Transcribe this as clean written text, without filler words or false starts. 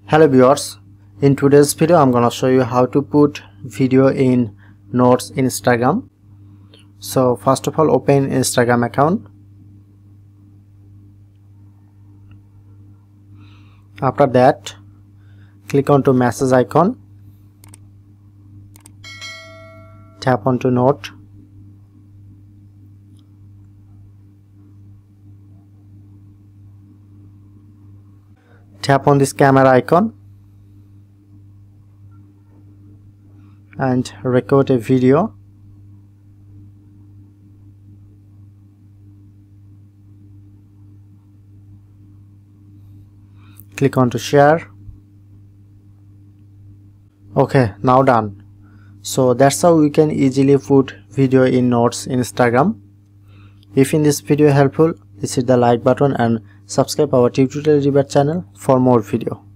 Hello viewers, in today's video I'm gonna show you how to put video in Notes in Instagram. So first of all, open Instagram account. After that, click onto message icon, tap onto Note, tap on this camera icon and record a video. Click on to share. Okay, now done. So that's how we can easily put video in Notes in Instagram. If in this video helpful, please hit the like button and subscribe our tutorial debate channel for more video.